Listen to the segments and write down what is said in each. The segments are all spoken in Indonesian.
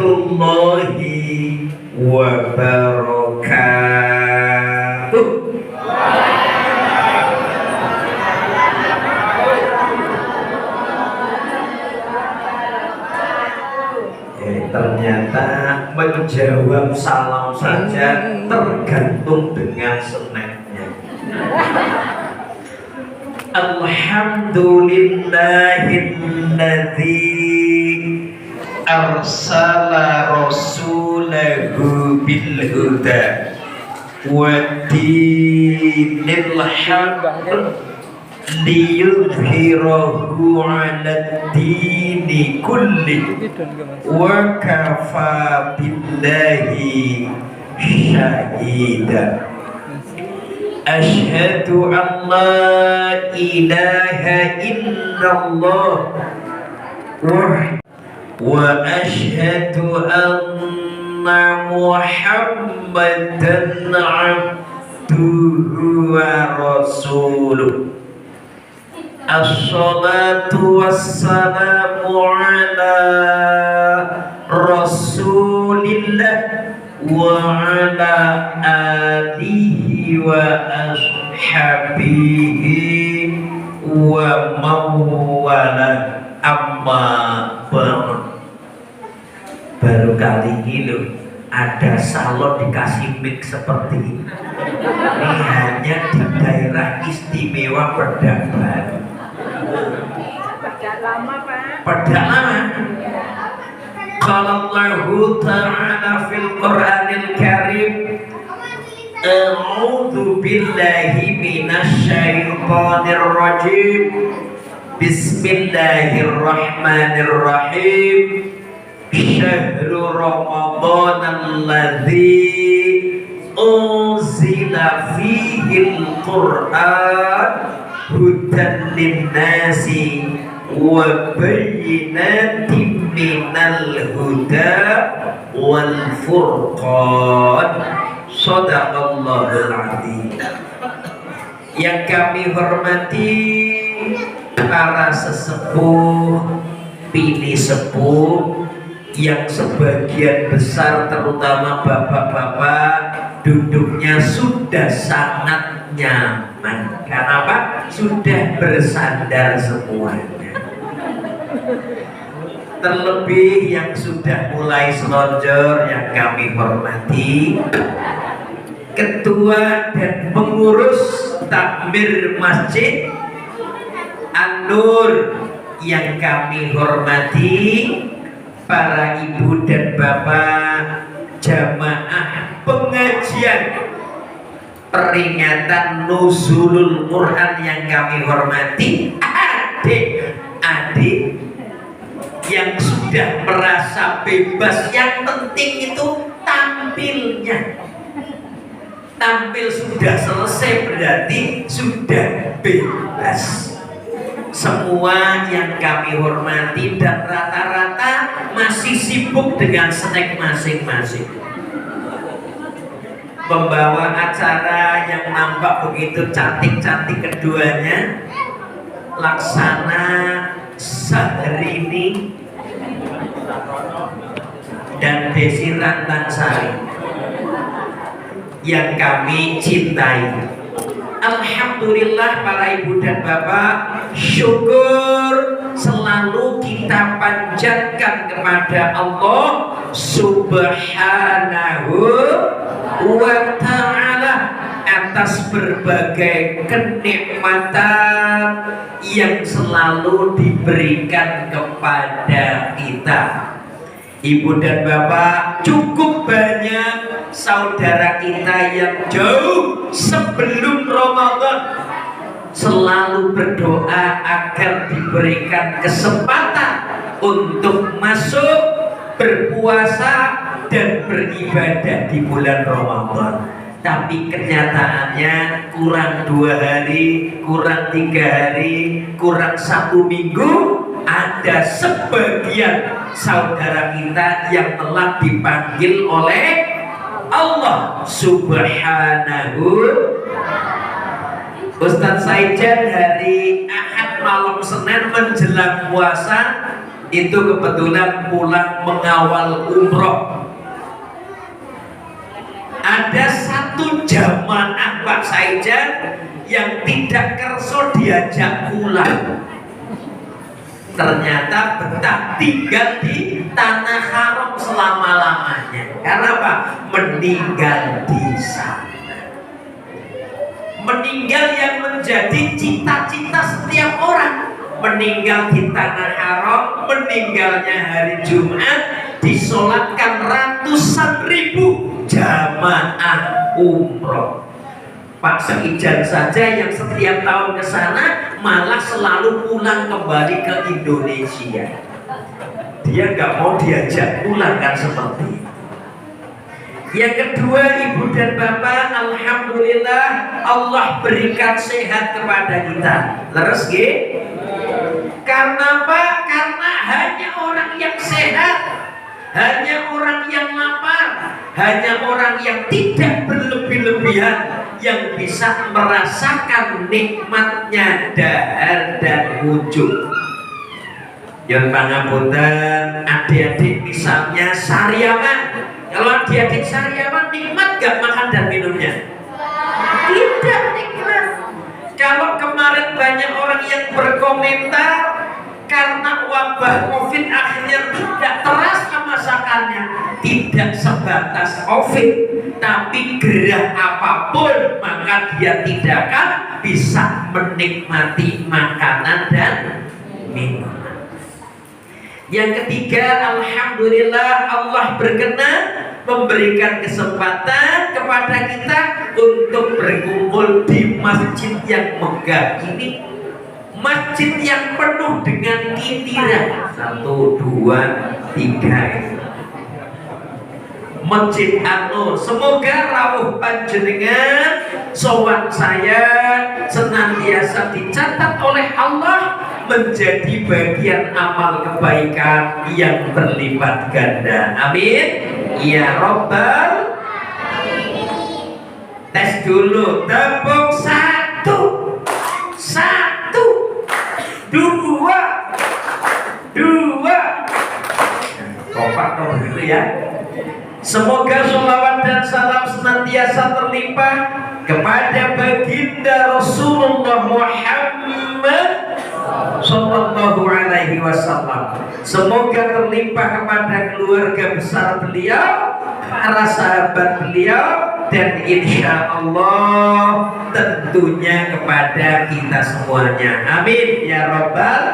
warahmatullahi wabarakatuh. Ternyata menjawab salam saja tergantung dengan senetnya. Alhamdulillahilladzi arsala rasulahu bil huda wa dinil haqq liyudhhirahu 'ala dini kulli wa kafa billahi syahida. Asyhadu an la ilaha illallah wa asyhadu anna Muhammadan abduhu wa rasuluh. Assalatu wassalamu ala rasulillah wa ala alihi wa ashabihi wa mawala amma ba'd. Baru kali ini loh ada salon dikasih mic seperti ini. Ini hanya di daerah istimewa Perdaban. Pedak lama, Pak. Pedak lama. Qala Allahu ta'ala fil Qur'anil Karim, a'udzu billahi minasy syaithanir rajim. Bismillahirrahmanirrahim. Syahrul Ramadan alladzi unzila fihil Qur'an hudan linnasi wa bayyinatin minal huda wal furqan. Shadaqallahul azim. Yang kami hormati para sesepuh, bini sepuh, yang sebagian besar terutama bapak-bapak duduknya sudah sangat nyaman. Kenapa? Sudah bersandar semuanya. Terlebih yang sudah mulai selonjor yang kami hormati, ketua dan pengurus takmir Masjid An-Nur yang kami hormati, para ibu dan bapak jamaah pengajian peringatan Nuzulul Quran yang kami hormati, adik-adik yang sudah merasa bebas. Yang penting itu tampilnya. Tampil sudah selesai berarti sudah bebas. Semua yang kami hormati dan rata-rata masih sibuk dengan snack masing-masing. Pembawa acara yang nampak begitu cantik-cantik keduanya, Laksana Sahrini dan Desi Rantansari yang kami cintai. Alhamdulillah para ibu dan bapak, syukur selalu kita panjatkan kepada Allah Subhanahu wa ta'ala atas berbagai kenikmatan yang selalu diberikan kepada kita. Ibu dan bapak, cukup banyak saudara kita yang jauh sebelum Ramadan selalu berdoa agar diberikan kesempatan untuk masuk berpuasa dan beribadah di bulan Ramadan. Tapi kenyataannya kurang 2 hari, kurang 3 hari, kurang 1 minggu, ada sebagian saudara kita yang telah dipanggil oleh Allah Subhanahu. Ustadz Saijan hari Ahad malam Senin menjelang puasa itu kebetulan pulang mengawal umroh. Ada satu jamaah Pak Saijan yang tidak kerso diajak pulang. Ternyata betah tinggal di tanah haram selama-lamanya. Karena apa? Meninggal di sana. Meninggal yang menjadi cita-cita setiap orang. Meninggal di tanah haram, meninggalnya hari Jumat, disolatkan ratusan ribu jamaah umroh. Pak Saijan saja yang setiap tahun ke sana malah selalu pulang kembali ke Indonesia. Dia nggak mau diajak pulang kan seperti itu. Yang kedua, ibu dan bapak, alhamdulillah Allah berikan sehat kepada kita. Leres nggih? Karena apa? Karena hanya orang yang sehat, hanya orang yang lapar, hanya orang yang tidak berlebih-lebihan yang bisa merasakan nikmatnya dahar dan wujud. Yang pangapunten, adik-adik misalnya sariawan. Kalau adik-adik sariawan nikmat gak makan dan minumnya? Tidak nikmat. Kalau kemarin banyak orang yang berkomentar karena wabah COVID akhirnya tidak terasa masakannya, tidak sebatas COVID, tapi gerah apapun maka dia tidak akan bisa menikmati makanan dan minuman. Yang ketiga, alhamdulillah Allah berkenan memberikan kesempatan kepada kita untuk berkumpul di masjid yang megah ini. Masjid yang penuh dengan kintiran. 1, 2, 3. Masjid An-Nur. Semoga rawuh panjenengan, sowan saya senantiasa dicatat oleh Allah menjadi bagian amal kebaikan yang berlipat ganda. Amin. Ya Rabbal. Tes dulu. Tepuk 1, 2. Kompak dong gitu ya. Semoga sholawat dan salam senantiasa terlimpah kepada baginda Rasulullah Muhammad Sallallahu Alaihi Wasallam. Semoga terlimpah kepada keluarga besar beliau, para sahabat beliau, dan insya Allah tentunya kepada kita semuanya. Amin ya Rabbal.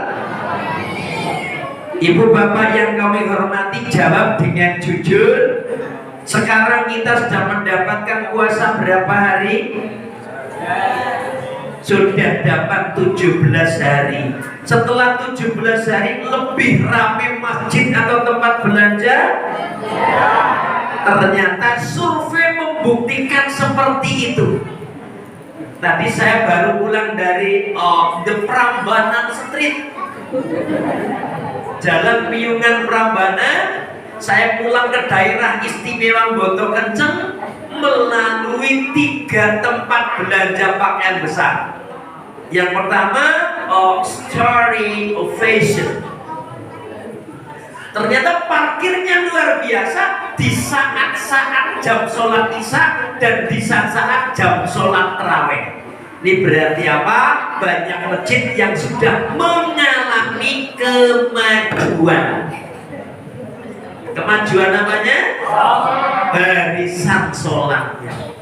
Ibu bapak yang kami hormati, jawab dengan jujur. Sekarang kita sudah mendapatkan puasa berapa hari? Sudah dapat 17 hari. Setelah 17 hari lebih ramai masjid atau tempat belanja? Ternyata survei membuktikan seperti itu. Tadi saya baru pulang dari The Prambanan Street, Jalan Piungan Prambanan. Saya pulang ke daerah istimewa Boto Kenceng melalui 3 tempat belanja pakaian besar. Yang pertama, Story of Fashion. Ternyata parkirnya luar biasa di saat-saat jam sholat isya dan di saat-saat jam sholat tarawih. Ini berarti apa? Banyak masjid yang sudah mengalami kemajuan. Kemajuan namanya? Barisan sholatnya.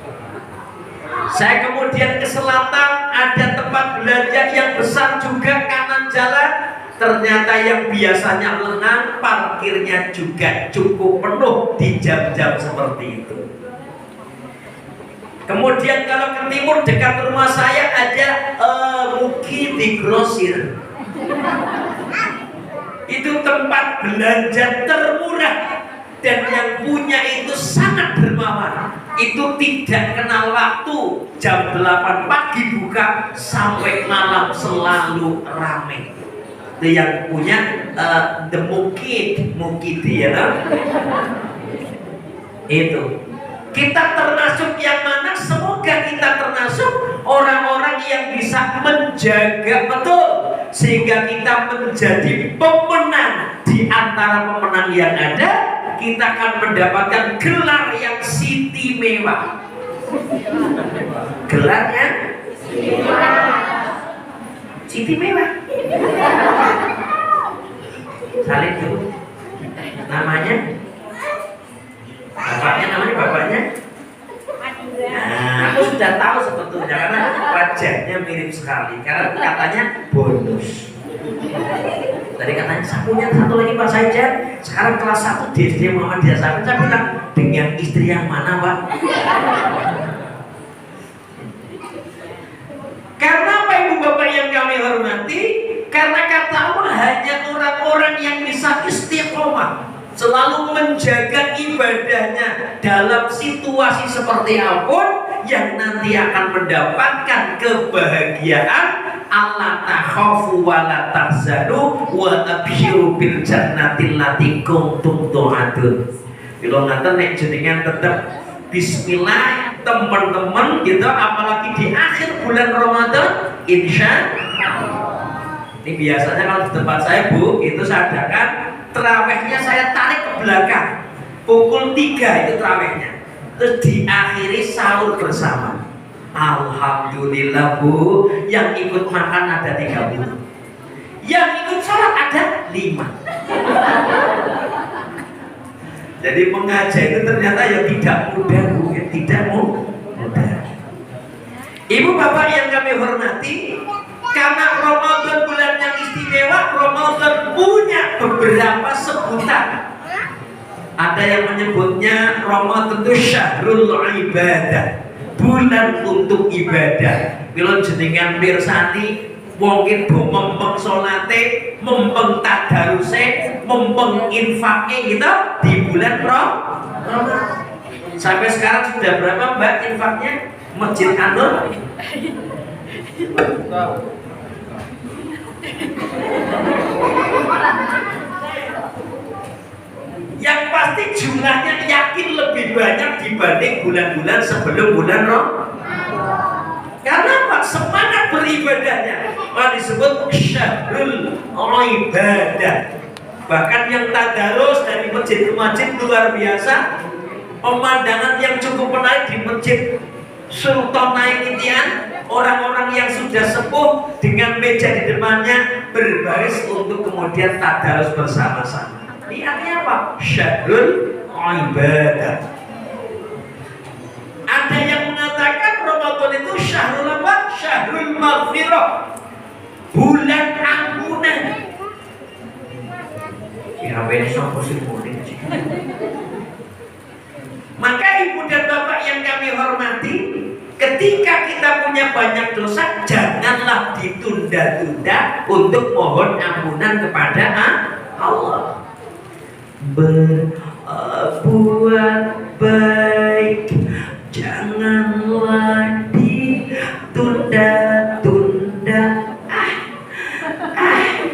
Saya kemudian ke selatan, ada tempat belanja yang besar juga kanan jalan. Ternyata yang biasanya lengang, parkirnya juga cukup penuh di jam-jam seperti itu. Kemudian kalau ke timur dekat rumah saya ada Muki di Grosir. Itu tempat belanja termurah dan yang punya itu sangat dermawan. Itu tidak kenal waktu, jam 8 pagi buka sampai malam selalu ramai. Itu yang punya The Muki dia, itu. Kita termasuk yang mana? Semoga kita termasuk orang-orang yang bisa menjaga betul sehingga kita menjadi pemenang di antara pemenang yang ada, kita akan mendapatkan gelar yang siti mewah. Gelarnya siti mewah. Saling dulu. Namanya? Bapaknya? Nah, aku sudah tahu sebetulnya karena wajahnya mirip sekali. Karena katanya bonus. Tadi katanya sapunya satu lagi Pak Saja. Sekarang kelas 1 di SD Muhammadiyah Sapu. Saya bilang dengan istri yang mana Pak? Karena apa ibu bapak yang kami hormati? Karena kata Allah hanya orang-orang yang bisa istiqomah, selalu menjaga ibadahnya dalam situasi seperti apapun, yang nanti akan mendapatkan kebahagiaan. Allah takhafu wa la tahzanu wa abshiru bil jannati allati kuntum tu'adun. Bila ngaten nek jenengan tetap bismillah teman-teman gitu, apalagi di akhir bulan Ramadan, insya Allah. Ini biasanya kalau di tempat saya Bu, itu saya adakan terawihnya saya tarik ke belakang pukul 3 itu terawihnya, terus diakhiri sahur bersama. Alhamdulillah Bu, yang ikut makan ada 30, yang ikut sholat ada 5. Jadi mengajar itu ternyata ya tidak mudah Bu, ya tidak mudah. Ibu bapak yang kami hormati, karena Ramadan bulan yang istimewa, Ramadan punya beberapa sebutan. Ada yang menyebutnya Ramadan itu syahrul ibadah, bulan untuk ibadah. Bila jenengan pirsani mungkin do mempeng salate, mempeng tadaruse, mempeng infake gitu di bulan Ramadan. Sampai sekarang sudah berapa Mbak infaknya? Masjid Anur? Yang pasti jumlahnya yakin lebih banyak dibanding bulan-bulan sebelum bulan Ramadan. Karena apa? Semangat beribadahnya. Disebut syahrul ibadah. Bahkan yang tadarus dari masjid ke masjid luar biasa. Pemandangan yang cukup menarik di masjid Sultan Nainitian, orang-orang yang sudah sepuh dengan meja di depannya berbaris untuk kemudian tadarus bersama-sama. Ini artinya apa? Syahrul ibadah. Ada yang mengatakan Ramadan itu syahrul apa? Syahrul maghfirah, bulan ampunan. Ya besok musim mudik. Maka ibu dan bapak yang kami hormati, ketika kita punya banyak dosa, janganlah ditunda-tunda untuk mohon ampunan kepada Allah. Berbuat baik janganlah ditunda-tunda.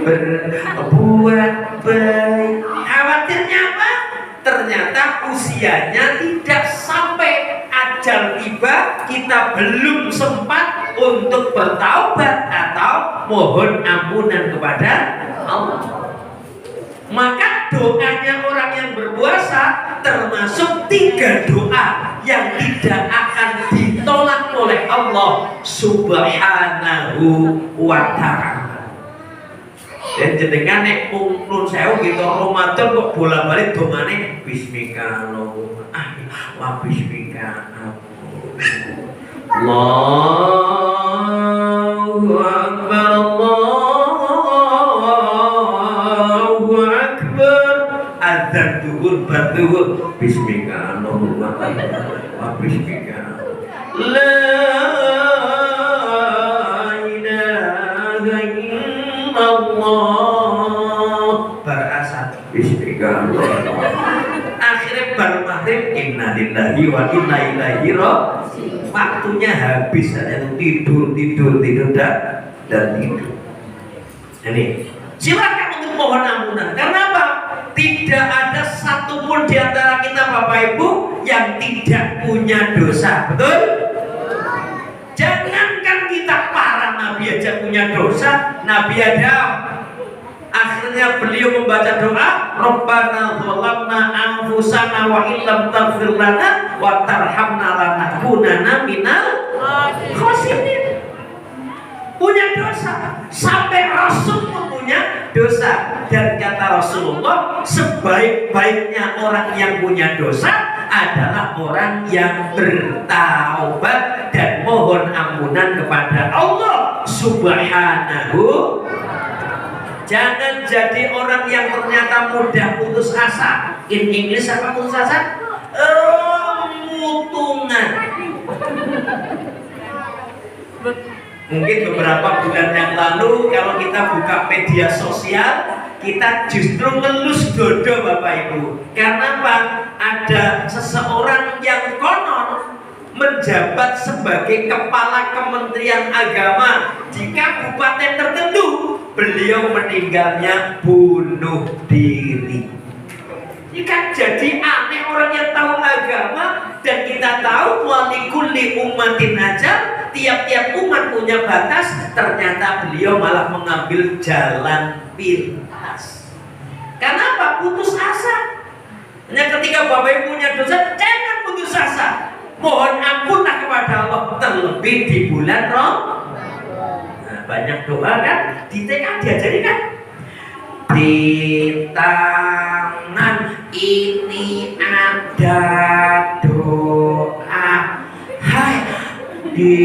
Berbuat baik. Khawatirnya apa? Ternyata usianya tidak sampai ajal tiba, kita belum sempat untuk bertaubat atau mohon ampunan kepada Allah. Maka doanya orang yang berpuasa termasuk 3 doa yang tidak akan ditolak oleh Allah Subhanahu wa ta'ala. Dan jenengan nek nun sewu gitu Ramadan kok bolak-balik dongane bismika wa bismika Allahu akbar Allahu akbar. Adzan duhur batuhur bismika wa bismika la Allah berasal bismillah. Akhirnya baru maghrib inna lillahi wa inna ilaihi raji'un. Waktunya habis saja tidur dan tidur. Jadi silakan untuk mohon ampunan. Karena apa? Tidak ada satupun di antara kita Bapak Ibu yang tidak punya dosa. Betul? Jangankan kita para nabi aja punya dosa. Nabi Adam akhirnya Akhirnya beliau membaca doa, Rabbana dzalamna anfusana wa illam taghfir lana wa tarhamna lanakunanna minal khasirin. Punya dosa, sampai Rasul pun punya dosa. Dan kata Rasulullah, sebaik-baiknya orang yang punya dosa adalah orang yang bertaubat dan mohon ampunan kepada Allah Subhanahu. Jangan jadi orang yang ternyata mudah putus asa. In English apa putus asa? Mutungan. Mungkin beberapa bulan yang lalu kalau kita buka media sosial, kita justru ngelus dodo Bapak Ibu. Karena apa? Ada seseorang yang konon menjabat sebagai kepala Kementerian Agama di kabupaten tertentu. Beliau meninggalnya bunuh diri. Ini kan jadi aneh, orang yang tahu agama dan kita tahu walikulli ummatin ajal, tiap-tiap umat punya batas, ternyata beliau malah mengambil jalan pintas. Karena apa? Putus asa. Hanya ketika Bapak Ibu punya dosa, jangan putus asa. Mohon ampunlah kepada Allah, terlebih di bulan Ramadan. Nah, banyak doa kan? Di TK diajari kan? Di tangan ini ada doa, hai, di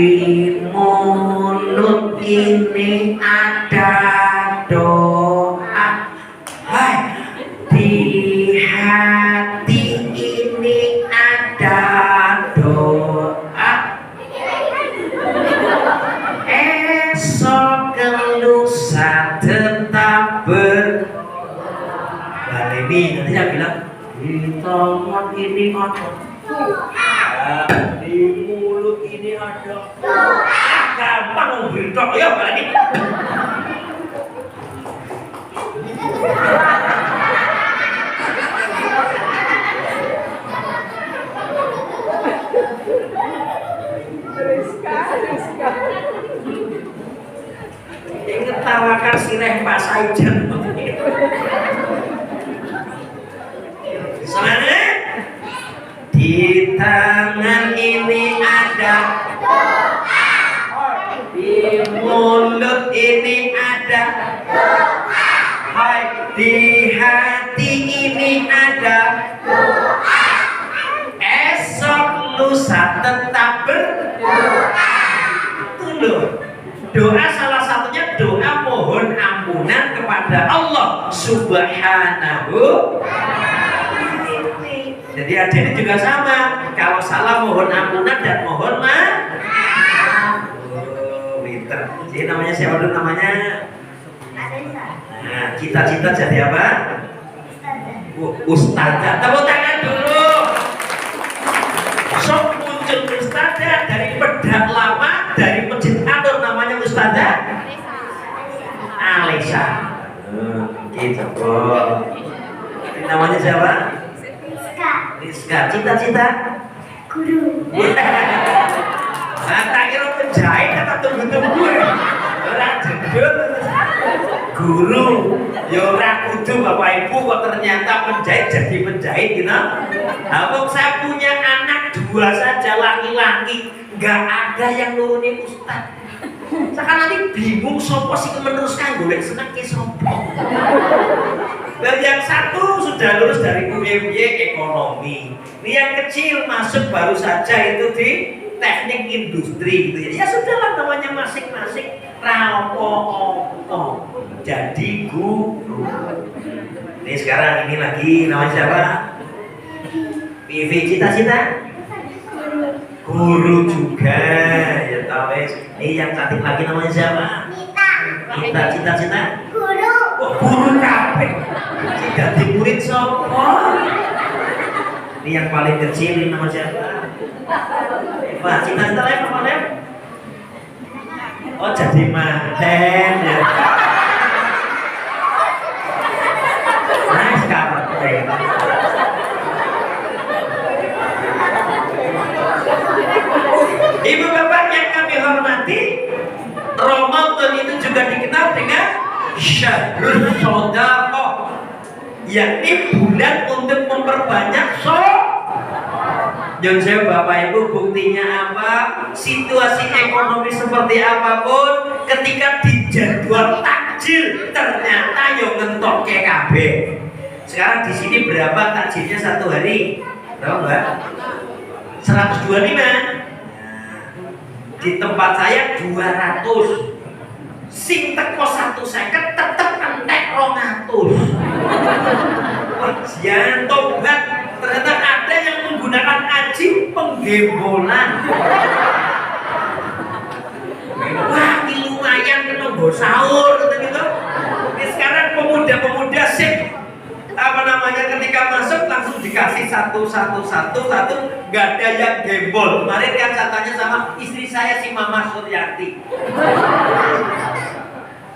mulut ini ada doa, hai, di hati ini ada doa. Esok lusa tetap ini nanti saya bilang di tangan ini ada doa, di mulut ini ada doa. Gampang berdoa ya berani. Rizka. Ingat tawakan sireh Pak Saijan. Soalnya di tangan ini ada doa, di mulut ini ada doa, hai, di hati ini ada doa. Esok lusa tetap berdoa. Tunggu. Doa salah satunya doa mohon ampunan kepada Allah Subhanahu. Jadi adik ini juga sama. Kalau salah mohon ampunan dan mohon maaf. Oh, pinter. Jadi namanya siapa dulu namanya? Nah, cita-cita jadi apa? Ustazah. Tepuk tangan dulu. Sok muncul ustazah dari Pedak Lama, dari Masjid Anur, namanya Ustazah Alisa. Gitu kok. Namanya siapa? Rizka. Cita-cita? Guru. Nah, tak kira penjahit atau tunggu-tunggu. Orang jedul. Guru. Ya orang kudu Bapak Ibu kok ternyata penjahit jadi penjahit gitu. Nah, saya punya anak 2 saja laki-laki, nggak ada yang nurunin ustaz. Sekarang nanti bingung sopo sih meneruskan golek seneng ke sopo. Dan yang satu sudah lulus dari UMY ekonomi. Ini yang kecil masuk baru saja itu di teknik industri gitu ya. Ya sudahlah, namanya masing-masing rapo-opo. Jadi guru. Ini sekarang ini lagi namanya siapa? Vivi. Cita-cita? Guru juga. Ya tahu wes. Ini yang cantik lagi namanya siapa? Nita. Cita-cita? Guru. Oh, guru kabeh. Jadi murid sopo? Ini yang paling kecil ini nama siapa? Eva. Cita-cita lain apa lain? Oh, jadi manten ya. Nah, sekarang Ibu bapak yang kami hormati, Ramadan itu juga dikenal dengan syahrul shadaqah, yakni bulan untuk memperbanyak Yang saya Bapak Ibu, buktinya apa? Situasi ekonomi seperti apapun, ketika di jadwal takjil ternyata yang ngentok KKB. Sekarang di sini berapa takjilnya satu hari? Tahu nggak? 125. Di tempat saya 200. Sing teko 150 tetep entek 200. Wajian tobat, ternyata ada yang menggunakan aji penggembolan. Wah, ini lumayan kena nggo sahur gitu. Sekarang pemuda-pemuda sip ketika masuk langsung dikasih satu, nggak ada yang gembol. Kemarin kan katanya sama istri saya si Mama Suryati.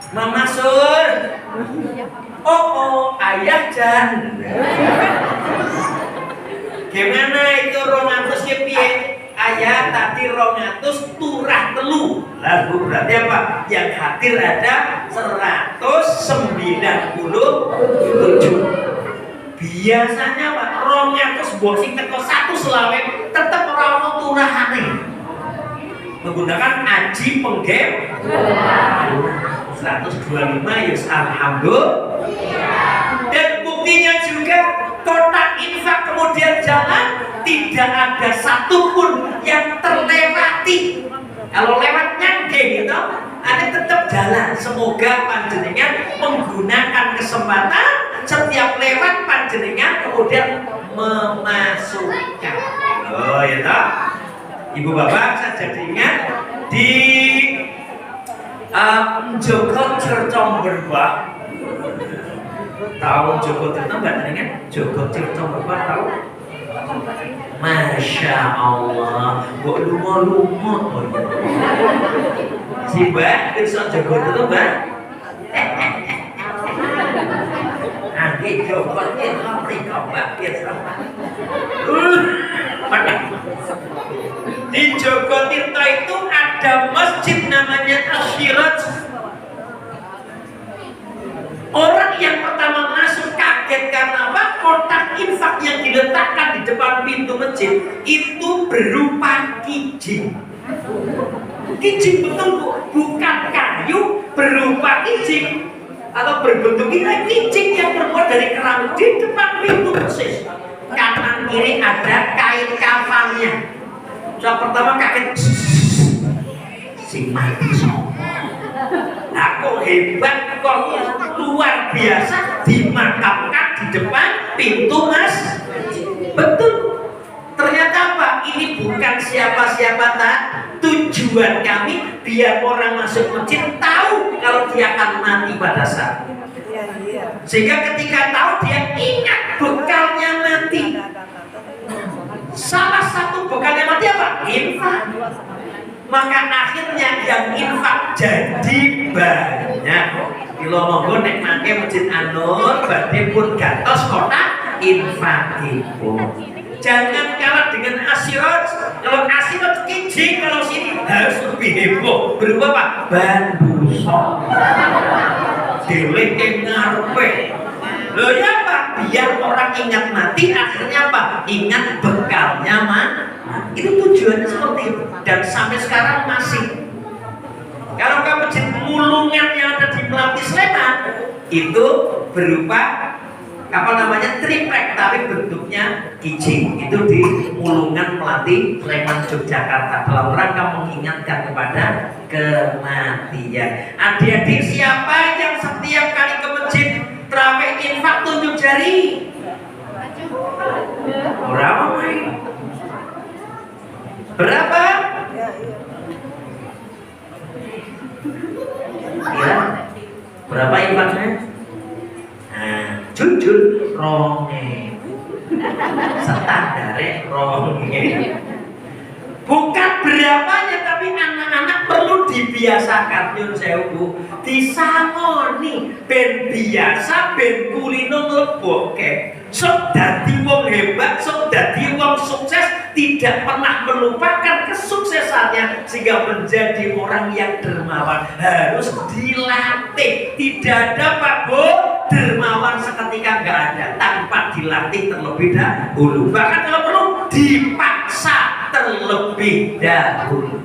Mama Sur, oh ayah Jan. Gimana itu 200 piye? Ayah tadi 200 turah telu. Lalu berarti apa? Yang hadir ada 197. Biasanya Pak, 200 boxing teko 1 selawe tetap orang turahane. Menggunakan aji penggem 125 yus alhamdulillah. Dan buktinya juga kotak infak kemudian jalan, tidak ada satupun yang terlewati. Kalau lewat nyangke gitu, ada tetap jalan. Semoga panjenengan menggunakan kesempatan setiap lewat panjenengan kemudian memasukkan. Oh ya toh, Ibu Bapak saya jadi ingat di Joko Cercong Berbah. Tahu Joko Cercong nggak dengan Joko Cercong Berbah tahu? Masya Allah, kok lumut-lumut si Mbak, bisa Joko Cercong Mbak? Nanti Joko Cercong Mbak biasa. Di Joko Tirto itu ada masjid namanya Asyirat. Orang yang pertama masuk kaget karena apa? Kotak infak yang diletakkan di depan pintu masjid itu berupa kijing. Kijing betul Bu, bukan kayu, berupa kijing atau berbentuk kijing yang terbuat dari keramik di depan pintu persis. Kanan kiri ada kain kafannya. Yang pertama kaget, sing mati sopo. Aku hebat kok, luar biasa dimakamkan di depan pintu mas. Betul. Ternyata apa? Ini bukan siapa-siapa tak. Tujuan kami biar orang masuk masjid tahu kalau dia akan mati pada saat. Sehingga ketika tahu dia ingat bekalnya mati. Salah satu bekalnya mati apa? Infak. Maka akhirnya yang infak jadi banyak. Bila monggo nek mangke Masjid An-Nur badhe pun gantos kotak infak itu. Jangan kalah dengan Asyirat. Kalau Asyirat kijing, kalau sini harus lebih heboh. Berupa apa? Banduso. Dewe ngarepe. Loh ya Pak, biar orang ingat mati, akhirnya apa? Ingat bekalnya itu tujuannya seperti itu. Dan sampai sekarang masih. Kalau ke masjid Mulungan yang ada di Melati Sleman, itu berupa apa namanya triplek, tapi bentuknya kijing. Itu di Mulungan Melati Sleman Yogyakarta dalam rangka mengingatkan kepada kematian. Adik-adik, siapa yang setiap kali ke masjid terawih infak tunjuk jari? Berapa main? Berapa? Ya. Berapa infaknya? Nah, jujur ronge. Standarnya ronge. Bukan berapanya, tapi anak-anak perlu dibiasakan. Nyun sewu, disangoni ben biasa, ben kulino nglebokke. Sok dadi wong hebat, sok dadi wong sukses, tidak pernah melupakan kesuksesannya amalnya sehingga menjadi orang yang dermawan. Harus dilatih. Tidak ada Pak Bu dermawan seketika, nggak ada, tanpa dilatih terlebih dahulu. Bahkan kalau perlu dipaksa terlebih dahulu.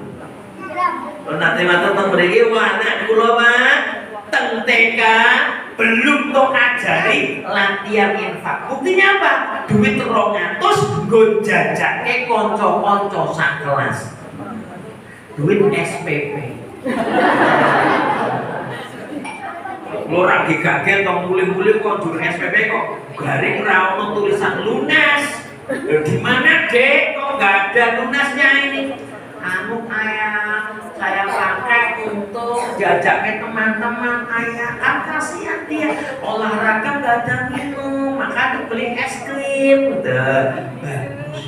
Nanti matur mriki anak kula Pak teng TK belum tuh ajari latihan infak. Buktinya apa? Duit 200 nggo jajake kanca-kanca sak kelas. Duit SPP. Ora digaget kok mulih-mulih kok duit SPP kok garing ra ono tulisan lunas. Gimana Dek? Kok nggak ada lunasnya ini? Anu ayah, saya pakai untuk jajaknya teman-teman ayah. Kan kasihan dia olahraga nggak ada minum, maka dibeli es krim. Udah bagus.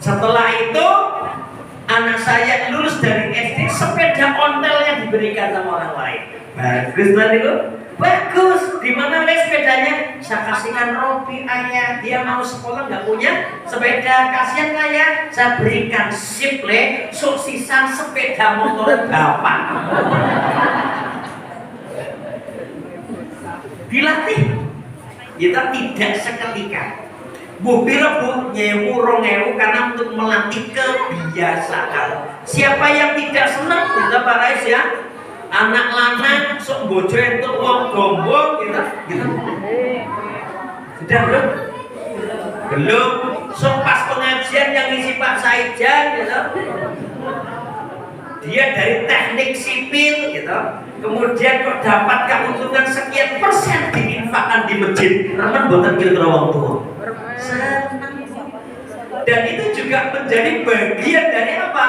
Setelah itu anak saya lulus dari SD, sepeda ontelnya diberikan sama orang lain. Bagus tadi itu. Bagus, di mana sepedanya? Saya kasihkan Robi ayah, dia mau sekolah nggak punya sepeda, kasihan ayah. Saya berikan siple, sisisan sepeda motor bapak. Dilatih, kita tidak seketika. Bu pira Bu nyewu 2000 karena untuk melatih kebiasaan. Siapa yang tidak senang, kita parais ya. Anak lanang sok bojo entuk wong gombong gitu. Sudah belum? Belum. Sok pas pengajian yang ngisi Pak Saijan gitu. Dia dari teknik sipil gitu. Kemudian kok dapat keuntungan sekian persen diinfakkan di masjid. Teman boten kira wong tua. Senang. Dan itu juga menjadi bagian dari apa?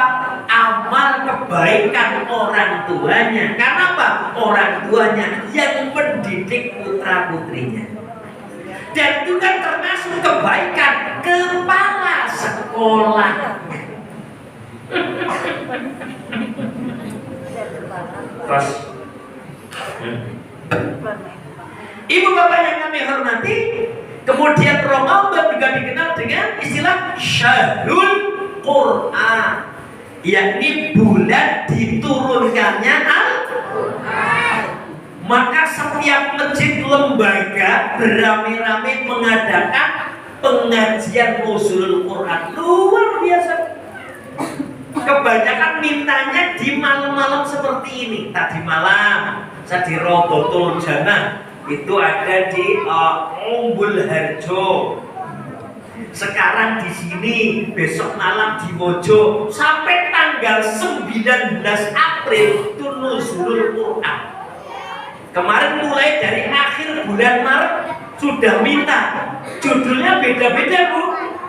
Amal kebaikan orang tuanya. Karena apa? Orang tuanya yang mendidik putra putrinya. Dan itu kan termasuk kebaikan kepala sekolah. Terus, Ibu bapak yang kami hormati, kemudian Ramadan juga dikenal dengan istilah Syahrul Quran, yakni bulan diturunkannya Al-Quran. Maka setiap masjid lembaga beramai-ramai mengadakan pengajian nuzulul Quran. Luar biasa. Kebanyakan mintanya di malam-malam seperti ini. Tadi malam saya di Rodotul Jannah, itu ada di Umbul Harjo. Sekarang di sini, besok malam di Mojo, sampai tanggal 19 April itu nuzulul Quran. Kemarin mulai dari akhir bulan Maret sudah minta. Judulnya beda-beda Bu.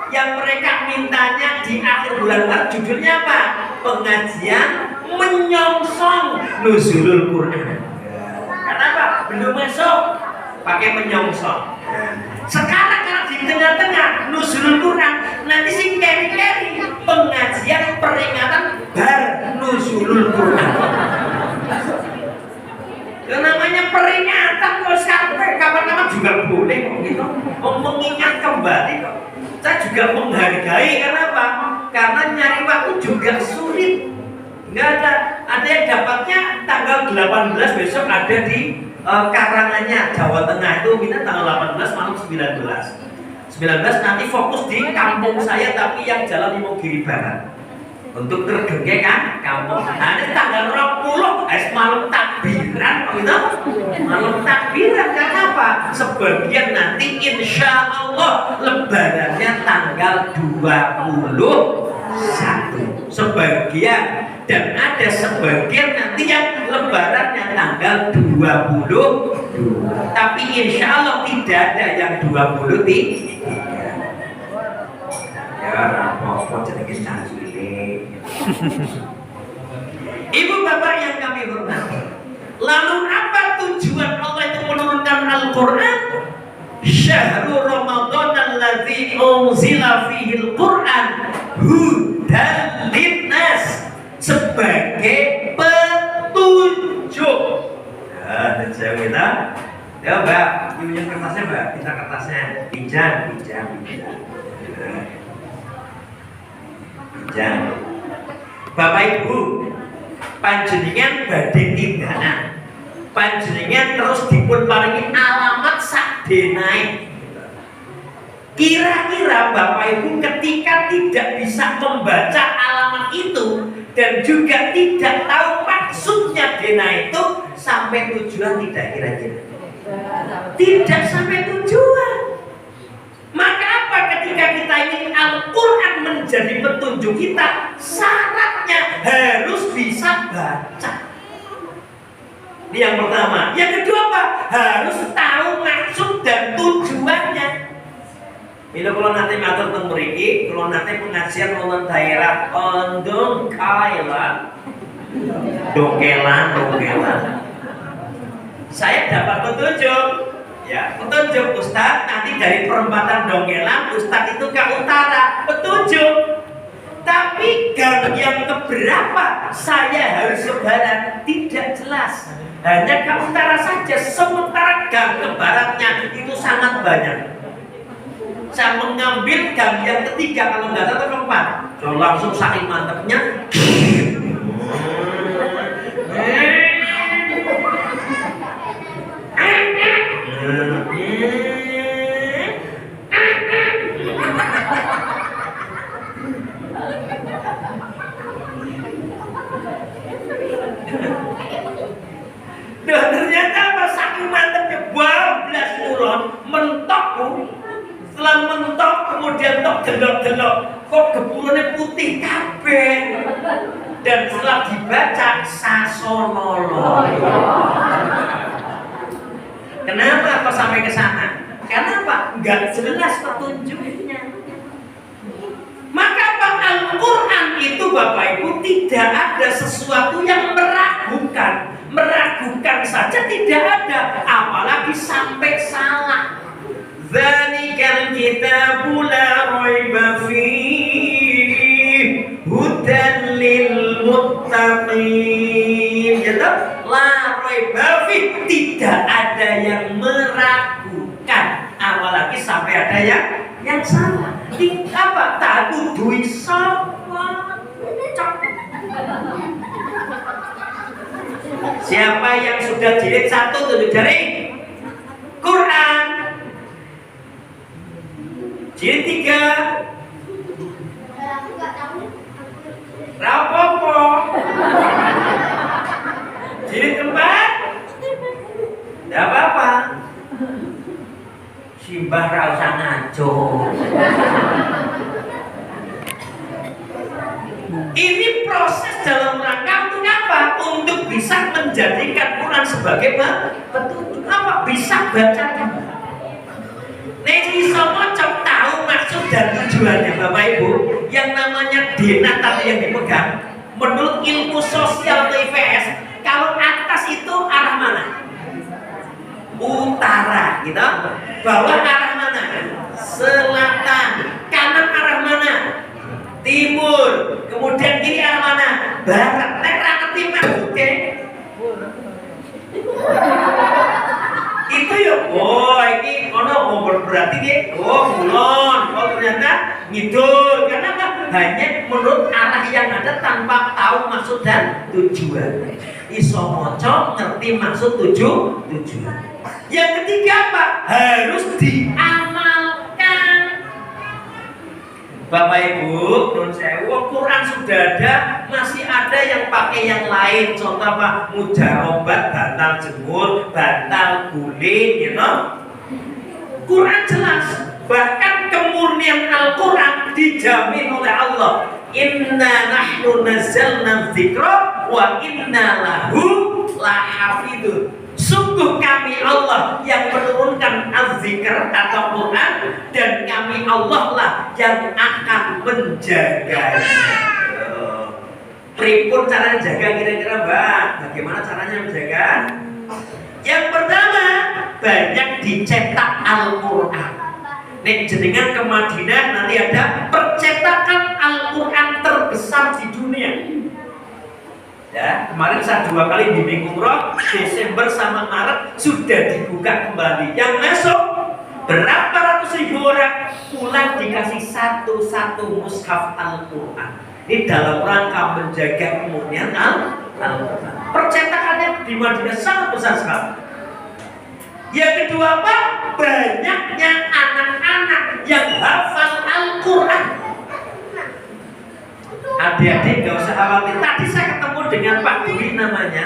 Yang mereka mintanya di akhir bulan Maret judulnya apa? Pengajian menyongsong nuzulul Quran. Kenapa? Belum masuk pakai menyongsong. Sekarang kalau di tengah-tengah nuzulul Quran, nanti sing keri-keri pengajian peringatan bar nuzulul Quran. Yang namanya peringatan kok sampai kapan-kapan juga boleh kok gitu. Mengingat kembali kok. Saya juga menghargai, karena apa? Karena nyari waktu juga sulit. Enggak ada yang dapatnya tanggal 18 besok ada di Karanganyar, Jawa Tengah. Itu minta tanggal 18 malam 19 nanti fokus di kampung saya, tapi yang Jalan Imogiri Barat untuk tergengge kan kampung. Nah ini tanggal 20 malam takbiran gitu. Malam takbiran karena apa? Sebagian nanti insya Allah lebarannya tanggal 21 sebagian, dan ada sebagian nanti yang lebarannya tanggal 22, tapi insya Allah tidak ada yang 23. Ya apa jadi kita Ibu bapak yang kami hormati, lalu apa tujuan Allah itu menurunkan Al-Quran? Syahrul Ramadan alladzi unzila fihil Quran hudan linnas, sebagai petunjuk. Nah, saya minta, ya Mbak, punya kertasnya Mbak, kita kertasnya pinjam. Jangan. Bapak Ibu, panjenengan badhe tindakan. Panjenengan terus dipun paringi alamat sakdenae. Kira-kira Bapak Ibu ketika tidak bisa membaca alamat itu dan juga tidak tahu maksudnya dena itu sampai tujuan tidak kira-kira? Tidak sampai tujuan. Maka apa ketika kita ingin Al-Quran menjadi petunjuk kita, syaratnya harus bisa baca. Ini yang pertama. Yang kedua apa? Harus tahu maksud dan tujuannya. Ini kalau nanti ngatur tentang mriki, kalau nanti pengajian wonten daerah Ondong Kailan, Dongelan. Saya dapat petunjuk, ya petunjuk Ustadz nanti dari perempatan Dongelan, Ustadz itu ke utara, petunjuk. Tapi gang yang keberapa saya harus ke barat tidak jelas. Hanya ke utara saja, sementara gang ke baratnya itu sangat banyak. Saya mengambil gang yang ketiga, kalau nggak tahu keempat, so, langsung saking mantepnya. Dan ternyata apa? Saking mantepnya, bablas turun, mentokku. Setelah mentok kemudian tok delok-delok, kok geburane putih kabeh. Dan setelah dibaca Sasonolo. Kenapa kok sampai ke sana? Karena apa? Enggak jelas petunjuknya. Maka apa? Al-Quran itu Bapak Ibu tidak ada sesuatu yang meragukan. Meragukan saja tidak ada, apalagi sampai salah. Dzalikal kitabu la raiba fihi hudan lil muttaqin. Gitu? La raiba fihi, tidak ada yang meragukan, apalagi sampai ada yang salah. Apa? Tak dui sapa. Siapa yang sudah jilid 1 tunjuk jari? Quran. Jilid 3. Rapopo. Jilid 4. Tidak apa-apa. Simbah ra usah ngaco. Ini proses dalam rangka untuk apa? Untuk bisa menjadikan Quran sebagai petunjuk. Apa? Bisa baca. Nek iso maca tahu maksud dan tujuannya Bapak Ibu. Yang namanya dena tadi yang dipegang, menurut ilmu sosial TVS, kalau atas itu arah mana? Utara, gitu. Bawah arah mana? Selatan. Kanan arah mana? Timur. Kemudian kiri arah mana? Barat. Nek ra ngerti maksudnya. Itu ya, oh ini ono berarti dia, oh kulon, oh ternyata ngidul. Karena apa? Hanya menurut arah yang ada tanpa tahu maksud dan tujuan. Iso moco ngerti maksud tujuan. Yang ketiga apa? Harus diamalkan. Bapak Ibu, menurut saya, Quran sudah ada, masih ada yang pakai yang lain. Contoh apa? Mujarobat, bantal jemur, bantal guling, you know? Quran jelas. Bahkan kemurnian Al-Quran dijamin oleh Allah. Inna nahnu nazzalna dzikra wa inna lahu lahafidun. Sungguh kami Allah yang menurunkan az-zikr atau Quran, dan kami Allah lah yang akan menjaganya. Pripun caranya jaga kira-kira Mbak? Bagaimana caranya menjaga? Yang pertama, banyak dicetak Al-Quran. Nek jenengan ke Madinah nanti ada percetakan Al-Quran terbesar di dunia. Ya, kemarin saya 2 kali bimbing umroh, Desember sama Maret sudah dibuka kembali. Yang masuk berapa ratus ribu orang pulang dikasih satu mushaf Al-Quran. Ini dalam rangka menjaga kemurnian Al-Quran. Percetakannya di Madinah sangat besar sekali. Yang kedua apa? Banyaknya anak-anak yang hafal Al-Quran. Adik-adik gak usah khawatir. Tadi saya ketemu dengan Pak Dwi namanya.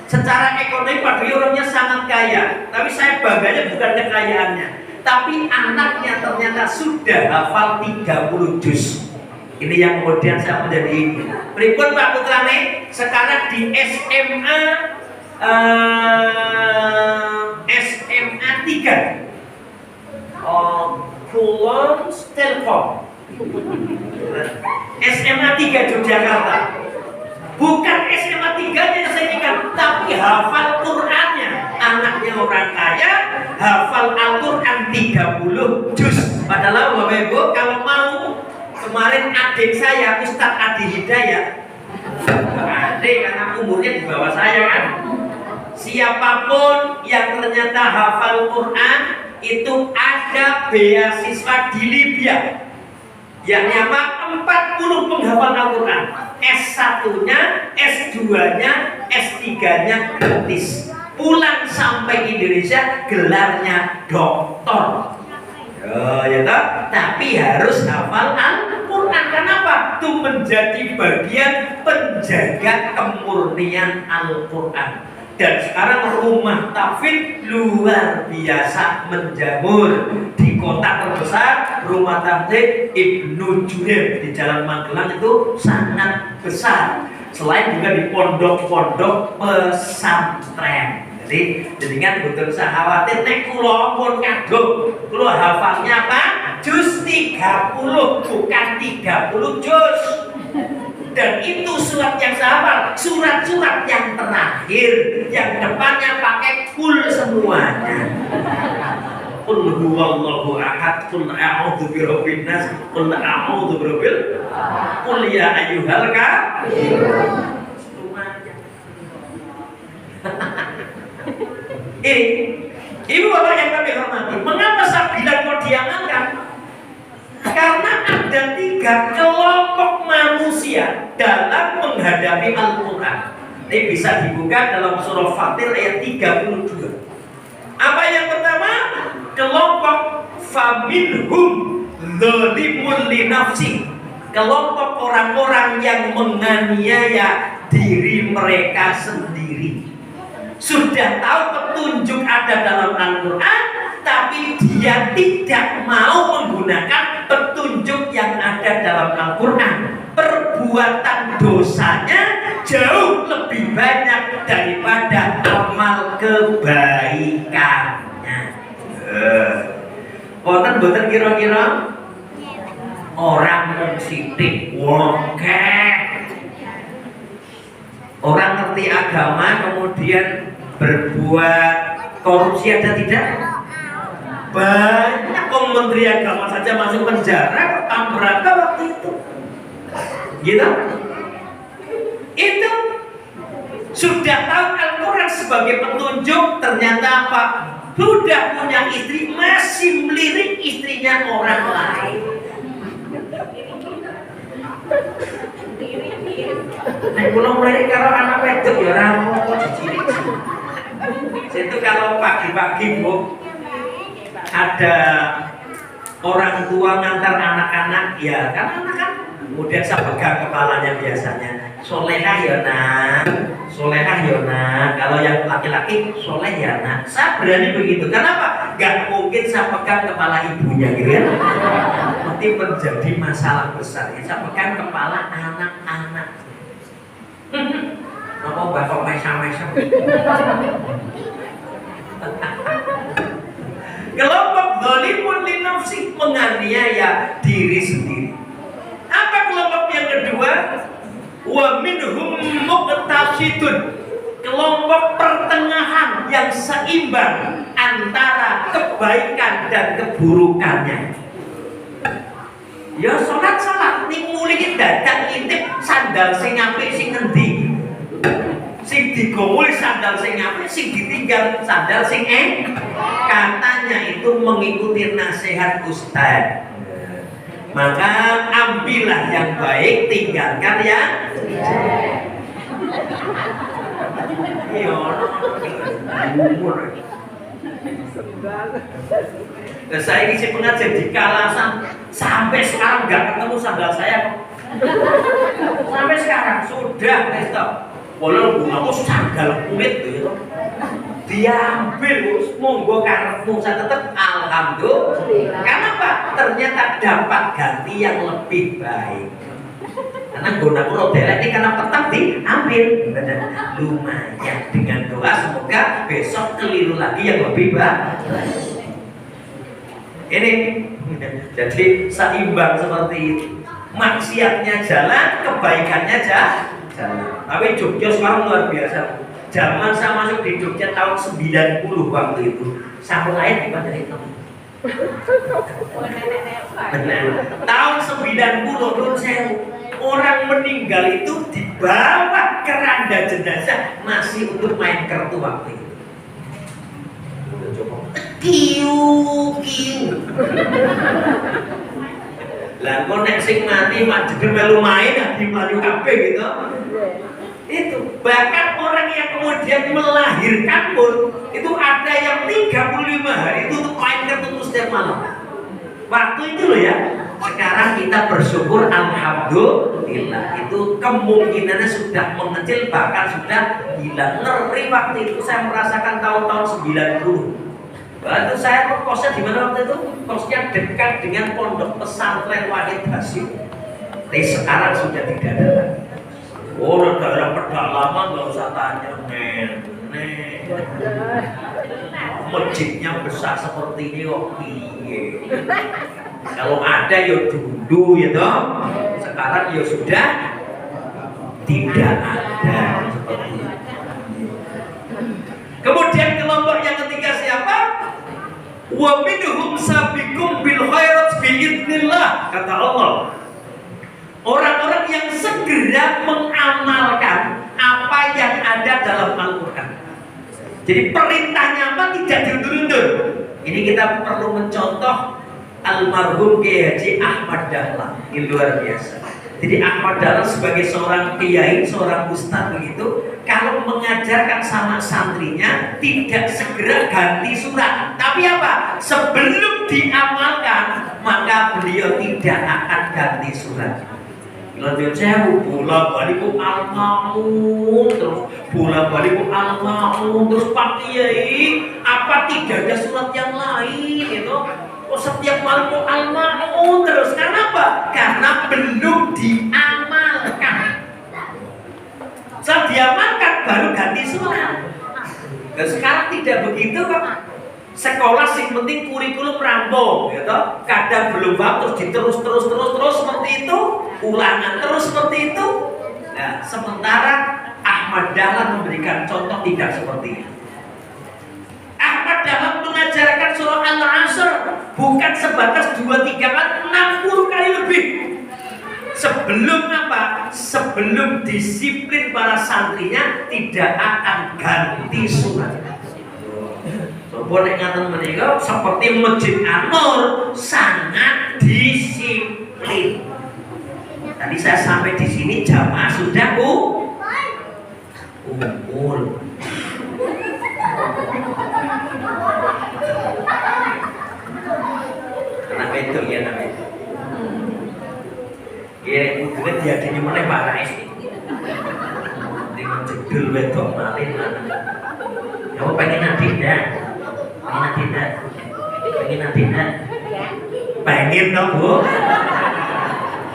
Secara ekonomi Pak Dwi orangnya sangat kaya. Tapi saya bangganya bukan kekayaannya, tapi anaknya ternyata sudah hafal 30 juz. Ini yang kemudian saya menjadi ini. Berikut Pak Putrane sekarang di SMA SMA 3 Kulon Telkom SMA 3 Yogyakarta. Bukan SMA 3 yang saya ingat, tapi hafal Qurannya. Anaknya orang kaya, hafal Al-Quran 30 juz. Padahal Bapak Ibu kalau mau, kemarin adik saya Ustadz Adi Hidayat, adik karena umurnya di bawah saya kan. Siapapun yang ternyata hafal Quran itu ada beasiswa di Libya. Yang apa? 40 penghafal Al-Quran. S1-nya, S2-nya, S3-nya gratis. Pulang sampai Indonesia gelarnya doktor. Oh, ya toh? Tapi harus hafal Al-Quran. Kenapa? Itu menjadi bagian penjaga kemurnian Al-Quran. Dan sekarang rumah tahfidz luar biasa menjamur di kota terbesar. Rumah tahfidz Ibnu Junaid di Jalan Magelang itu sangat besar. Selain juga di pondok-pondok pesantren. Jadi kan betul usah khawatir. Nek kula pun kagum, kula hafalnya apa? Juz 30, bukan 30 juz. Dan itu surat yang saya hafal, surat-surat yang terakhir, yang depannya pakai kul semuanya. Qul huwallahu ahad, qul a'udzu birabbin nas, qul a'udzu birabbil, qul ya ayyuhal kafirun. Ini Ibu Bapak yang kami hormati, mengapa saya bilang mau diamankan? Karena ada 3 kelompok manusia dalam menghadapi Al-Quran. Ini bisa dibuka dalam surah Fatir ayat 32. Apa yang pertama? Kelompok faminhum dzalimun li nafsi. Kelompok orang-orang yang menganiaya diri mereka sendiri. Sudah tahu petunjuk ada dalam Al-Quran, tapi dia tidak mau menggunakan petunjuk yang ada dalam Al-Quran. Perbuatan dosanya jauh lebih banyak daripada amal kebaikannya. Boten kira-kira orang mensitik oke. Orang ngerti agama kemudian berbuat korupsi ada tidak? Banyak menteri agama saja masuk penjara berapa waktu itu? Gitu? Itu sudah tahu Al-Quran sebagai petunjuk, ternyata apa? Sudah punya istri masih melirik istrinya orang lain. Nek kula melirik karo anak wedok ya ora apa dicilik. Itu kalau pagi-pagi Bu ada orang tua ngantar anak-anak, ya kan anak-anak kemudian saya pegang kepalanya biasanya. Solehah ya nak, solehah ya nak. Kalau yang laki-laki soleh ya nak. Saya berani begitu. Kenapa? Gak mungkin saya pegang kepala ibunya gitu ya. Nanti menjadi masalah besar. Saya pegang kepala anak-anak. Apa bapak mesam-mesam? Kelompok dzalimun li nafsi, menganiaya diri sendiri. Apa kelompok yang kedua? Wa minhum muqtasidun, kelompok pertengahan yang seimbang antara kebaikan dan keburukannya. Ya salat ning mulih dadak intip sandal sing apik sing endi? Sing digomul sandal sing apik, sing ditinggal sandal sing katanya itu itu mengikuti nasihat ustaz. Maka ambillah yang baik, tinggalkan yang iya. Nah, saya ini si pengajar di Kalasan sampai sekarang nggak ketemu sandal saya kok. Sampai sekarang sudah stop. Walaupun aku sandal kulit gitu, diambil, monggo karepmu, saya tetap alhamdulillah. Kenapa? Ternyata dapat ganti yang lebih baik. Karena gunaku rodelek ini karena petang diambil, benar. Lumayan dengan doa semoga besok keliru lagi yang lebih baik. Ini jadi seimbang seperti itu. Maksiatnya jalan, kebaikannya jalan. Tapi Jogja sekarang luar biasa. Zaman saya masuk di Jogja tahun 90 waktu itu, saya lahir di mana itu? Benar. Tahun 90 menurut saya orang meninggal itu dibawa keranda jenazah masih untuk main kartu waktu itu. Kiu. Lah kok nek sing mati majeger melu main di mlayu kabeh gitu. Itu bahkan orang yang kemudian melahirkan pun itu ada yang 35 hari itu untuk main kartu setiap malam. Waktu itu loh ya. Sekarang kita bersyukur alhamdulillah itu kemungkinannya sudah mengecil bahkan sudah hilang. Ngeri waktu itu saya merasakan tahun-tahun 90. Waktu saya kosnya di mana waktu itu? Kosnya dekat dengan pondok pesantren Wahid Hasyim. Tapi sekarang sudah tidak ada lagi. Oh, daerah pedalaman nggak usah tanya, masjidnya besar seperti ini kok piye. Kalau ada ya dulu ya toh. Sekarang ya sudah tidak ada seperti itu. Kemudian kelompok yang ketiga siapa? Wa minhum sabiqum bil khairat biidznillah, kata Allah. Orang-orang yang segera mengamalkan apa yang ada dalam Al-Quran. Jadi perintahnya apa tidak diundur-undur. Ini kita perlu mencontoh almarhum Kiai Haji Ahmad Dahlan. Ini luar biasa. Jadi Ahmad Dahlan sebagai seorang kiai, seorang ustadz begitu, kalau mengajarkan sama santrinya tidak segera ganti surat. Tapi apa? Sebelum diamalkan, maka beliau tidak akan ganti surat. Lanjut saya bola baliku al-ma'un terus bola baliku al-ma'un terus Pak Kiai apa tidak ada surat yang lain itu kok setiap malam al-ma'un terus karena apa? Karena belum diamalkan. Setelah diamalkan baru ganti surat. Dan sekarang tidak begitu kok. Sekolah sing penting kurikulum rampung, gitu. Kadang belum paham terus diterus seperti itu, ulangan terus seperti itu. Nah, sementara Ahmad Dahlan memberikan contoh tidak seperti itu. Ahmad Dahlan mengajarkan surah Al-Asr bukan sebatas 2-3 kali, 60 kali lebih. Sebelum apa? Sebelum disiplin para santrinya tidak akan ganti surat. Boleh ngatain menikah seperti Masjid An-Nur sangat disiplin. Tadi saya sampai di sini jamaah sudah kumpul. Anak itu ya anak itu. Ya udah diadini mulai Pak Rais. Dengan jedul wedok malin. Kamu pengen tidak? Pengen tidak? Pengen dong Bu.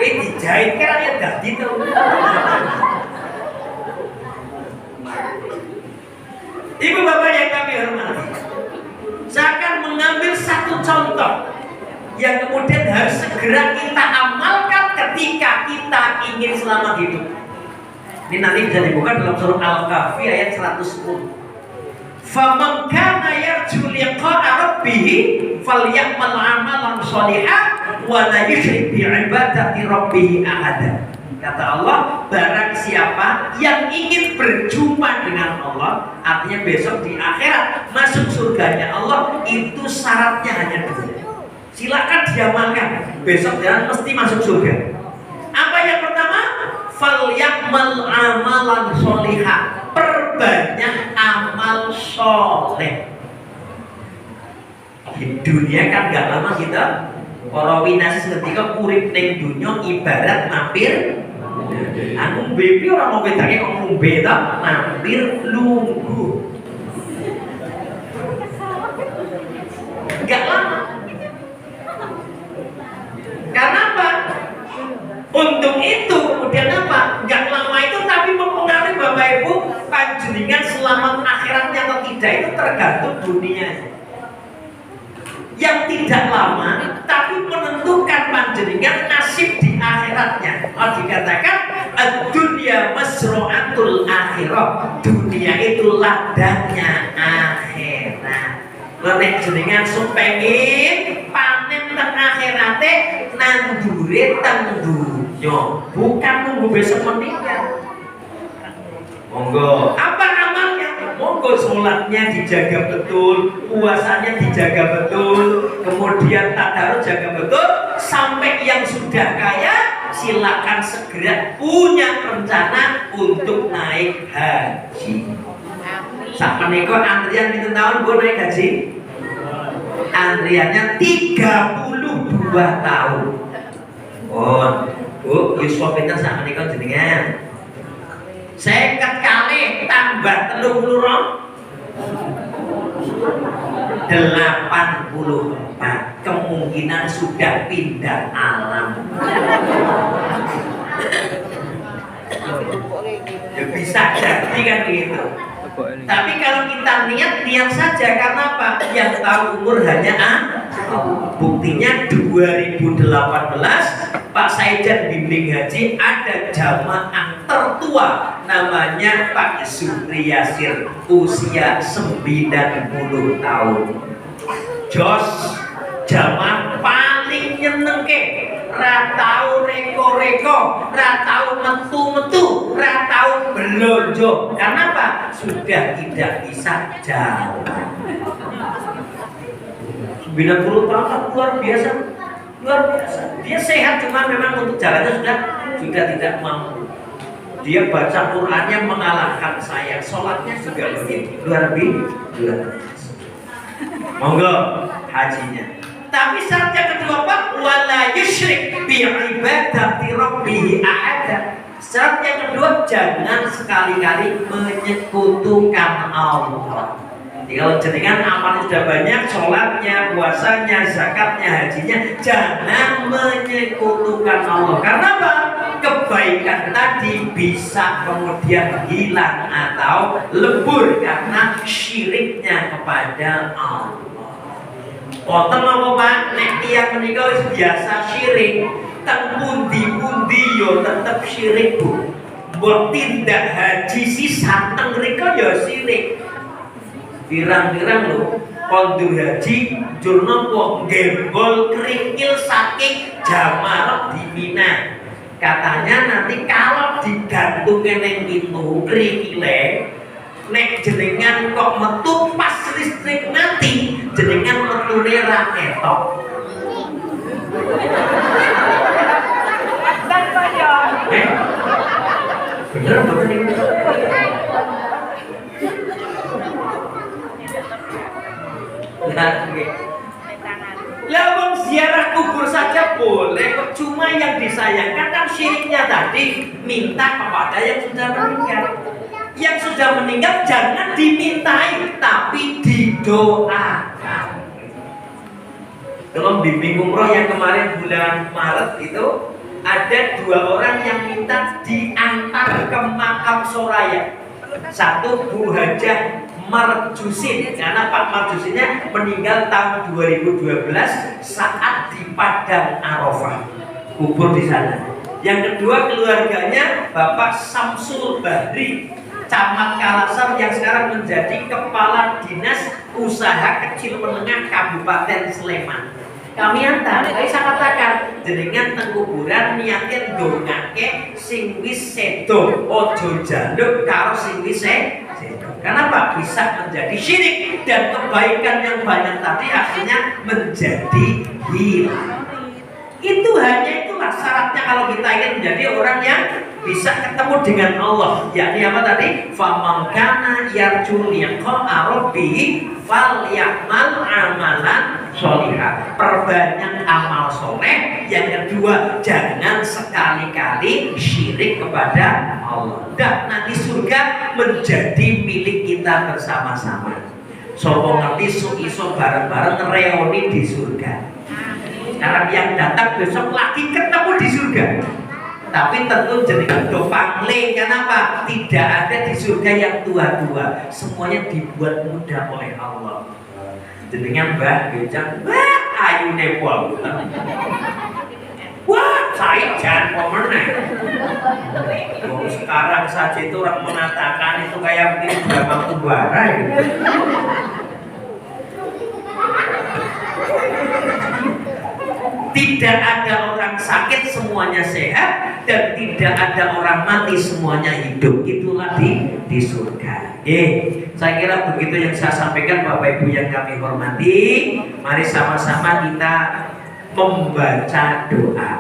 Ini dijahit kan ya jadi tuh. Ibu bapak yang kami hormati, saya akan mengambil satu contoh yang kemudian harus segera kita amalkan ketika kita ingin selamat hidup. Ini nanti bisa dibuka dalam surah Al-Kahfi ayat 110. Faman kana yarju liqa'a rabbih falyamal 'amalan shalihan wa la yusyrik bi ibadati rabbih ahada. Kata Allah, barang siapa yang ingin berjumpa dengan Allah, artinya besok di akhirat masuk surganya Allah, itu syaratnya hanya dua. Silakan diamalkan, besok jangan mesti masuk surga. Apa yang pertama? Falyakmal amalan sholihah, perbanyak amal soleh. Di dunia kan gak lama kita, para winasis ketika urip ning dunya ibarat mampir. Aku mimpi orang mau bedake kok ngombe ta, mampir lungguh. Gak lama. Karena apa? Untuk itu kemudian apa? Gak lama itu tapi mempengaruhi Bapak Ibu panjenengan selamat akhiratnya atau tidak itu tergantung dunia. Yang tidak lama tapi menentukan panjenengan nasib di akhiratnya. Dikatakan ad-dunya masro'atul akhirah, dunia itu ladangnya akhirat. Nek jenengan supengin panen teng akhirate nandure teng dunya, bukan nunggu besok meninggal. Monggo, apa amalnya? Monggo sholatnya dijaga betul, puasanya dijaga betul, kemudian tadarus jaga betul, sampai yang sudah kaya silakan segera punya rencana untuk naik haji. Sampai niko antrian itu tahun gue naik haji, antriannya 32 tahun. Oh, Bu, Yusuf itu sampai niko jenengan. Seket kali tambah 84 kemungkinan sudah pindah alam. Ya bisa jadi kan gitu. Tapi kalau kita niat saja, karena apa? Yang tahu umur hanya buktinya 2018 Pak Saidan bimbing haji ada jamaah tertua namanya Pak Supri Yasir, usia 90 tahun. Jos jamaah paling nyenengke, ra tau reko-reko, ra tau metu-metu, ra tau belonjo. Karena apa? Sudah tidak bisa jalan. 90 tahun luar biasa. Luar biasa. Dia sehat, cuma memang untuk jalannya sudah tidak mampu. Dia baca Qur'annya mengalahkan saya, sholatnya juga begitu. Luar biasa. Monggo hajinya. Tapi syarat yang kedua Pak, wala yusyrik bi ibadati rabbih ahada. Syarat yang kedua, jangan sekali-kali menyekutukan Allah. Jadi kalau jenengan amal sudah banyak, sholatnya, puasanya, zakatnya, hajinya, jangan menyekutukan Allah. Karena apa? Kebaikan tadi bisa kemudian hilang atau lebur karena syiriknya kepada Allah. Wonten apa Pak? Nek tiyang menika wis biasa syirik, teng pundi-pundi yo tetep syirik Bu. Mbok tindak haji sisan teng mriko yo syirik. Pirang-pirang lho, kondur haji jurno kok gembol kerikil saking Jamarot di Mina. Katanya nanti kalau digantungin yang itu kerikile, nek jenengan kok metu pas listrik mati, jenengan metune ra ketok. Bener bener ini. Lah wong ziarah kubur saja boleh, kok cuma yang disayangkan kan syiriknya tadi minta kepada yang sudah meninggal. Yang sudah meninggal jangan dimintai, tapi didoakan. Dalam bimbing umroh yang kemarin bulan Maret itu ada 2 orang yang minta diantar ke makam Soraya. Satu Bu Hajah Marjusin, karena Pak Marjusinnya meninggal tahun 2012 saat di Padang Arafah, kubur di sana. Yang kedua keluarganya Bapak Samsul Bahri, Camat Kalasar yang sekarang menjadi Kepala Dinas Usaha Kecil Menengah Kabupaten Sleman. Kami antar, tapi saya katakan jenengan teng kuburan niatnya ndongake sing wis sedo, ojo jaluk karo sing wis sedo. Kenapa? Bisa menjadi syirik dan kebaikan yang banyak tadi akhirnya menjadi hilang. Itu hanya itulah syaratnya kalau kita ingin menjadi orang yang bisa ketemu dengan Allah. Yakni apa tadi? Faman kana yarju liqa'a rabbih falyamal amalan sholihah. Perbanyak amal soleh. Yang kedua, jangan sekali-kali syirik kepada Allah. Dan nanti surga menjadi milik kita bersama-sama. Sopo ngerti iso bareng-bareng reuni di surga. Sekarang yang datang besok lagi ketemu di surga. Tapi tentu jenengan do pangling. Kenapa? Tidak ada di surga yang tua-tua. Semuanya dibuat muda oleh Allah. Jenengan Mbah Bejang, wah ayune wong. Wah, saya jangan pemenang. Sekarang saja itu orang mengatakan itu kayak begini Bambang Kumbara gitu. Tidak ada orang sakit semuanya sehat dan tidak ada orang mati semuanya hidup. Itulah di surga. Saya kira begitu yang saya sampaikan Bapak Ibu yang kami hormati. Mari sama-sama kita membaca doa.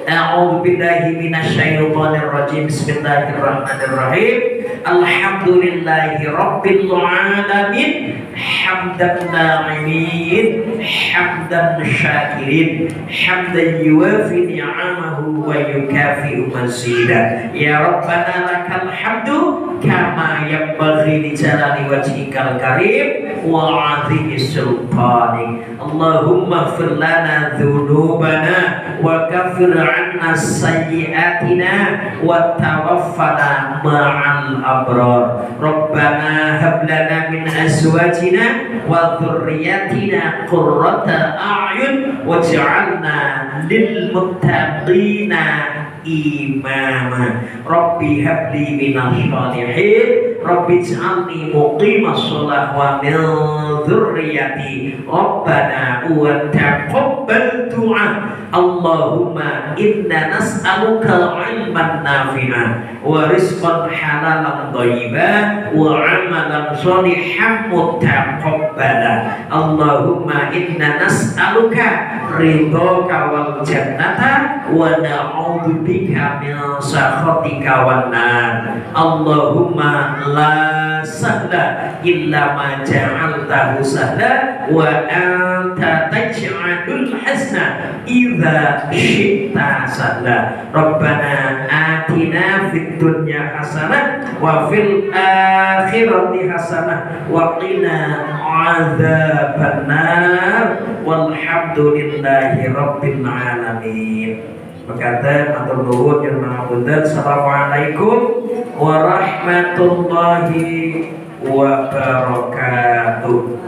A'udzu billahi minasyaitonir rajim. Bismillahirrahmanirrahim. Alhamdulillahi rabbil alamin. Hamdan na'imin, hamdan syakirin, hamdan yuwafi ni'amahu wa yukafi'u mazidah. Ya Rabbana lakal hamdu kama yanbaghi li jalali wajhikal karim wa 'azimi sultanik. Allahumma ighfir lana dhunubana wa kaffir 'anna sayyi'atina wa tawaffana ma'al abrar. Rabbana hab lana min azwajina wa dhurriyyatina qurrata a'yun waj'alna lil muttaqina imama. Rabbi habli minasy shalihin, Rabbi ij'alni muqimas shalah wa min dzurriyyati Rabbana wa taqabbal du'a. Allahumma inna nas'aluka 'ilman nafi'an wa rizqan halalan thayyiban wa 'amalan shalihan mutaqabbala. Allahumma inna nas'aluka ridhaka wal jannata wa na'udzu bika min sakhatika wan nar. Allahumma la sahla illa ma ja'altahu sahla wa anta taj'alul hasna idza syi'ta sahla. Rabbana atina fid dunya hasanah wa fil akhirati hasanah wa qina adzabannar walhamdulillahi rabbil alamin. Berkata matur nuwun yang mangapunten. Assalamualaikum warahmatullahi wabarakatuh.